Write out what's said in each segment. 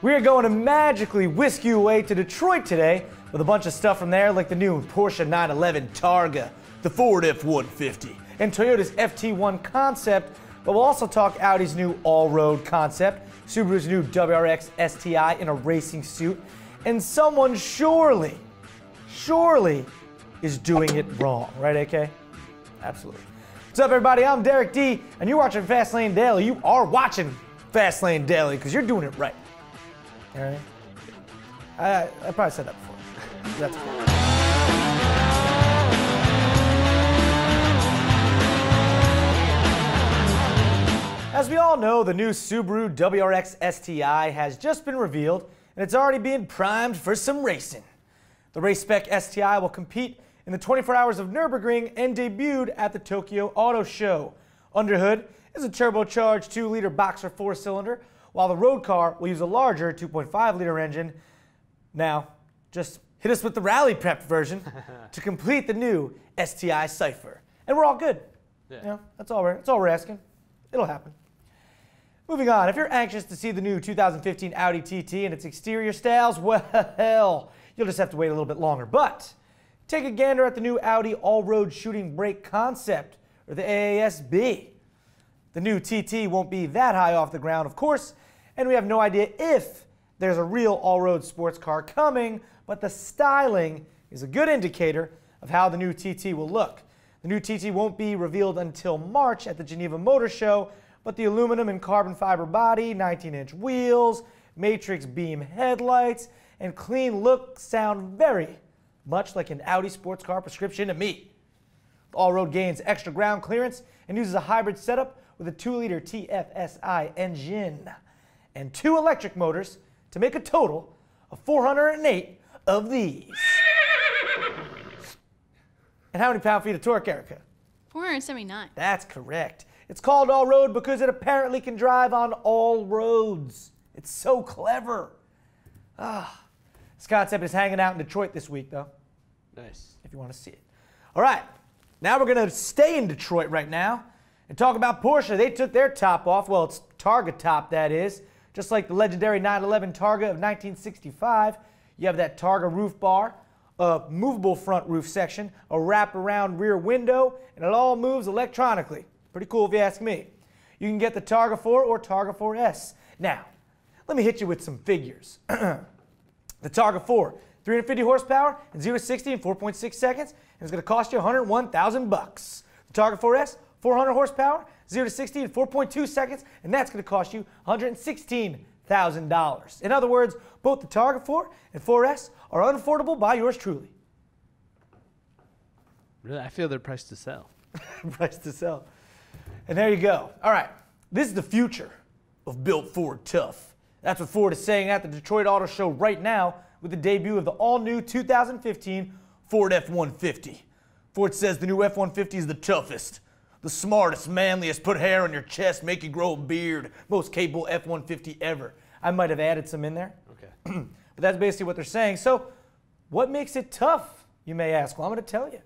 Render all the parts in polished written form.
We are going to magically whisk you away to Detroit today with a bunch of stuff from there, like the new Porsche 911 Targa, the Ford F150, and Toyota's FT-1 concept, but we'll also talk Audi's new Allroad concept, Subaru's new WRX STI in a racing suit, and someone surely is doing it wrong. Right, AK? Absolutely. What's up, everybody? I'm Derek D, and you're watching Fastlane Daily. You are watching Fastlane Daily because you're doing it right. All right? I probably said that before. That's cool. As we all know, the new Subaru WRX STI has just been revealed, and it's already being primed for some racing. The race spec STI will compete in the 24 Hours of Nürburgring and debuted at the Tokyo Auto Show. Under hood is a turbocharged 2-liter boxer 4-cylinder, while the road car will use a larger 2.5-liter engine. Now, just hit us with the rally prep version to complete the new STI Cypher. And we're all good. Yeah. You know, that's all we're asking. It'll happen. Moving on, if you're anxious to see the new 2015 Audi TT and its exterior styles, well, you'll just have to wait a little bit longer. But take a gander at the new Audi Allroad shooting brake concept, or the AASB. The new TT won't be that high off the ground, of course, and we have no idea if there's a real all-road sports car coming, but the styling is a good indicator of how the new TT will look. The new TT won't be revealed until March at the Geneva Motor Show, but the aluminum and carbon fiber body, 19-inch wheels, matrix beam headlights, and clean look sound very much like an Audi sports car prescription to me. The Allroad gains extra ground clearance and uses a hybrid setup with a 2-liter TFSI engine and 2 electric motors to make a total of 408 of these. And how many pound-feet of torque, Erica? 479. That's correct. It's called Allroad because it apparently can drive on all roads. It's so clever. This concept is hanging out in Detroit this week, though. Nice. If you want to see it. All right. Now we're going to stay in Detroit right now and talk about Porsche. They took their top off. Well, it's Targa top, that is. Just like the legendary 911 Targa of 1965. You have that Targa roof bar, a movable front roof section, a wraparound rear window, and it all moves electronically. Pretty cool if you ask me. You can get the Targa 4 or Targa 4S. Now, let me hit you with some figures. The Targa 4, 350 horsepower and 0 to 60 in 4.6 seconds, and it's going to cost you $101,000 bucks. The Targa 4S, 400 horsepower, 0 to 60 in 4.2 seconds, and that's going to cost you $116,000. In other words, both the Targa 4 and 4S are unaffordable by yours truly. Really? I feel they're priced to sell. Priced to sell. And there you go. All right, this is the future of Built Ford Tough. That's what Ford is saying at the Detroit Auto Show right now with the debut of the all-new 2015 Ford F-150. Ford says the new F-150 is the toughest, the smartest, manliest, put hair on your chest, make you grow a beard, most capable F-150 ever. I might have added some in there. Okay. But that's basically what they're saying. So what makes it tough, you may ask? Well, I'm going to tell you.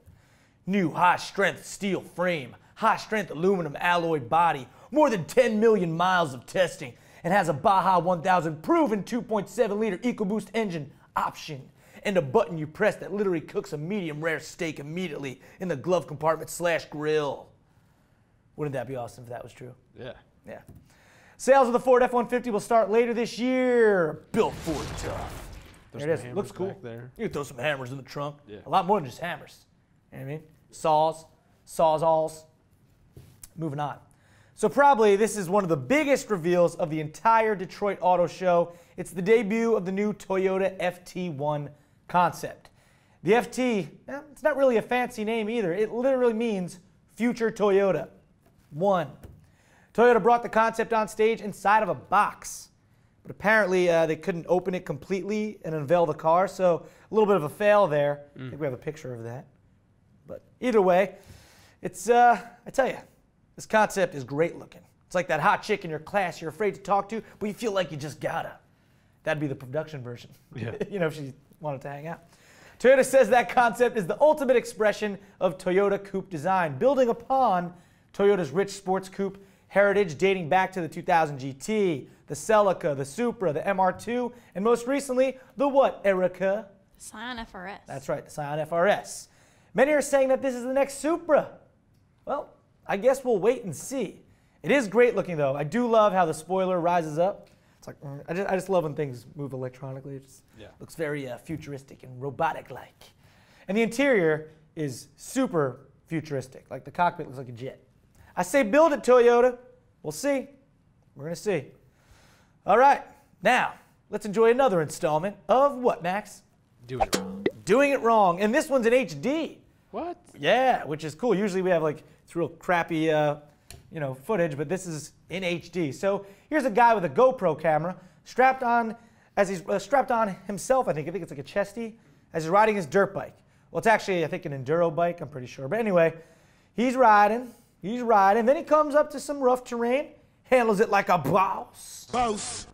New high-strength steel frame, high-strength aluminum alloy body, more than 10 million miles of testing, and has a Baja 1000 proven 2.7-liter EcoBoost engine option, and a button you press that literally cooks a medium rare steak immediately in the glove compartment / grill. Wouldn't that be awesome if that was true? Yeah. Yeah. Sales of the Ford F-150 will start later this year. Built Ford Tough. There it is. Looks cool. There. You can throw some hammers in the trunk. Yeah. A lot more than just hammers. You know what I mean? Saws, sawzalls. Moving on. So probably this is one of the biggest reveals of the entire Detroit Auto Show. It's the debut of the new Toyota FT-1 concept. The FT, it's not really a fancy name either. It literally means future Toyota. 1. Toyota brought the concept on stage inside of a box. But apparently they couldn't open it completely and unveil the car, so a little bit of a fail there. I think we have a picture of that. But either way, it's, I tell you, this concept is great looking. It's like that hot chick in your class you're afraid to talk to, but you feel like you just gotta. That'd be the production version. Yeah. You know, if she wanted to hang out. Toyota says that concept is the ultimate expression of Toyota coupe design, building upon Toyota's rich sports coupe heritage dating back to the 2000 GT, the Celica, the Supra, the MR2, and most recently, the what, Erica? The Scion FRS. That's right, the Scion FRS. Many are saying that this is the next Supra. Well, I guess we'll wait and see. It is great looking though. I do love how the spoiler rises up. It's like, I just love when things move electronically. It just looks very futuristic and robotic-like. And the interior is super futuristic. Like the cockpit looks like a jet. I say build it, Toyota. We'll see. We're going to see. All right. Now, let's enjoy another installment of what, Max? Doing it wrong. Doing it wrong. And this one's in HD. What? Yeah, which is cool. Usually we have like, it's real crappy, footage, but this is in HD. So here's a guy with a GoPro camera strapped on, as he's strapped on himself, I think it's like a chesty, as he's riding his dirt bike. Well, it's actually, I think, an enduro bike, I'm pretty sure. But anyway, he's riding, then he comes up to some rough terrain, handles it like a boss. Boss.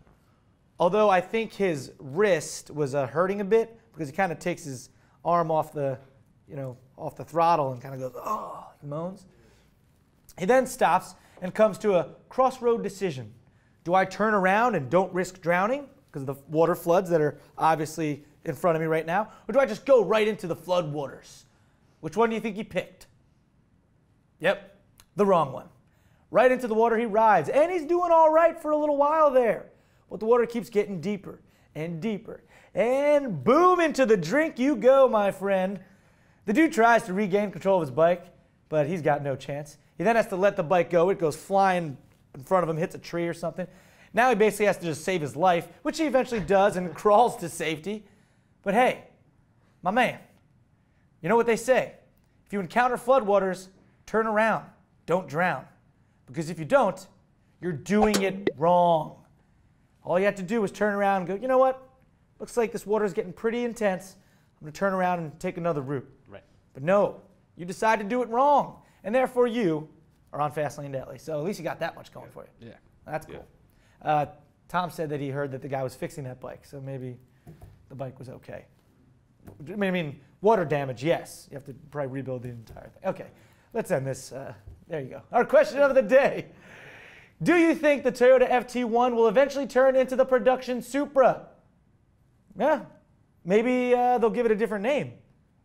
Although I think his wrist was hurting a bit because he kind of takes his arm off the, off the throttle and kind of goes, oh, he moans. He then stops and comes to a crossroad decision. Do I turn around and don't risk drowning because of the water floods that are obviously in front of me right now? Or do I just go right into the flood waters? Which one do you think he picked? Yep, the wrong one. Right into the water he rides, and he's doing all right for a little while there. But the water keeps getting deeper and deeper, and boom, into the drink you go, my friend. The dude tries to regain control of his bike, but he's got no chance. He then has to let the bike go. It goes flying in front of him, hits a tree or something. Now he basically has to just save his life, which he eventually does and crawls to safety. But hey, my man, you know what they say? If you encounter floodwaters, turn around, don't drown. Because if you don't, you're doing it wrong. All you have to do is turn around and go, you know what? Looks like this water is getting pretty intense. I'm going to turn around and take another route. Right. But no, you decide to do it wrong. And therefore you are on Fastlane Daily. So at least you got that much going for you. Yeah. That's cool. Tom said that he heard that the guy was fixing that bike. So maybe the bike was okay. I mean, water damage, yes. You have to probably rebuild the entire thing. Okay, let's end this. There you go. Our question of the day. Do you think the Toyota FT-1 will eventually turn into the production Supra? Yeah. Maybe they'll give it a different name.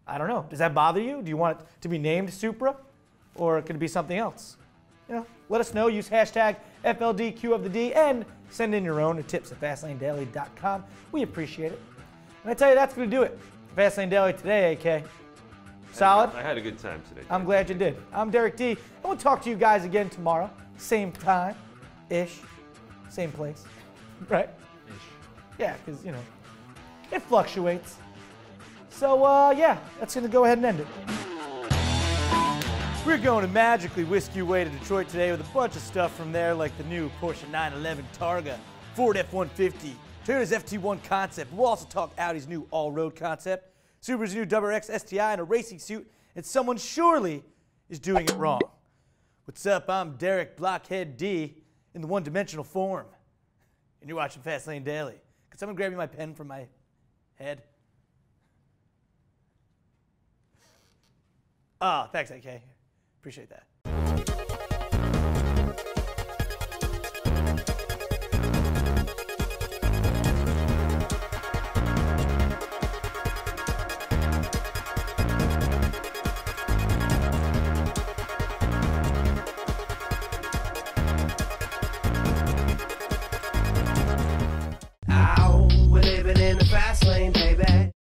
I don't know. Does that bother you? Do you want it to be named Supra? Or could it be something else? Let us know. Use hashtag FLDQ of the D and send in your own to tips@FastlaneDaily.com. We appreciate it. And I tell you, that's going to do it. Fastlane Daily today, AK. Solid? I had a good time today. I'm glad you did. I'm Derek D. And we'll talk to you guys again tomorrow. Same time-ish. Same place. Right? Ish. Yeah, because, it fluctuates. So, yeah, that's going to go ahead and end it. We're going to magically whisk you away to Detroit today with a bunch of stuff from there, like the new Porsche 911 Targa, Ford F150, Toyota's FT-1 concept. We'll also talk Audi's new Allroad concept, Subaru's new WRX STI in a racing suit, and someone surely is doing it wrong. What's up? I'm Derek Blockhead D in the one-dimensional form, and you're watching Fastlane Daily. Could someone grab me my pen from my head? Oh, thanks, AK. Appreciate that.